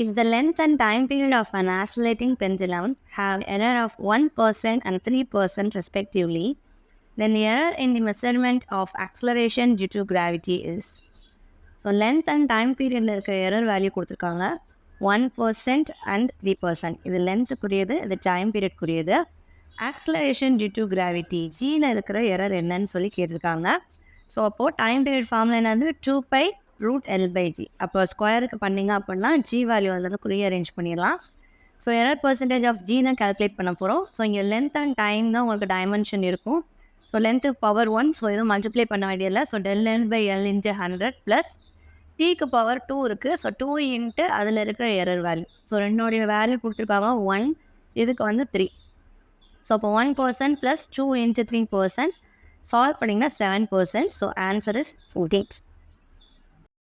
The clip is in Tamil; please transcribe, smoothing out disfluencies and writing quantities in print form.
If the length and time period of an oscillating pendulum have error of 1% and 3% respectively, then the error in the measurement of acceleration due to gravity is. So length and time period இருக்கிற error value கொடுத்துருக்காங்க 1% and 3%. இது length குறியது, இது time period குறியது. Acceleration due to gravity, Gல இருக்கிற error என்னன்னு சொல்லி கேட்டிருக்காங்க. ஸோ அப்போது டைம் பீரியட் ஃபார்முலா என்னது 2π√L/G. அப்போ ஸ்கொயருக்கு பண்ணிங்க அப்படின்னா G வேல்யூ வந்து ரீஅரேஞ்ச் பண்ணிடலாம். ஸோ எரர் பர்சன்டேஜ் ஆஃப் Gன்னு கால்குலேட் பண்ண போகிறோம். ஸோ இங்கே லென்த் அண்ட் டைம் தான் உங்களுக்கு டைமென்ஷன் இருக்கும். ஸோ லென்த்து பவர் 1, ஸோ எதுவும் மல்டிப்ளை பண்ண வேண்டியதில்லை. ஸோ del(L/L) × 100 ப்ளஸ் Tக்கு பவர் 2 இருக்குது. ஸோ 2 இன்ட்டு அதில் இருக்கிற எரர் வேல்யூ. ஸோ ரெண்டோடைய வேல்யூ கொடுத்துருக்காங்க 1, இதுக்கு வந்து 3. ஸோ அப்போ 1% ப்ளஸ் 2 × 3%, சால்வ் பண்ணிங்கன்னா 7%. So answer is 14.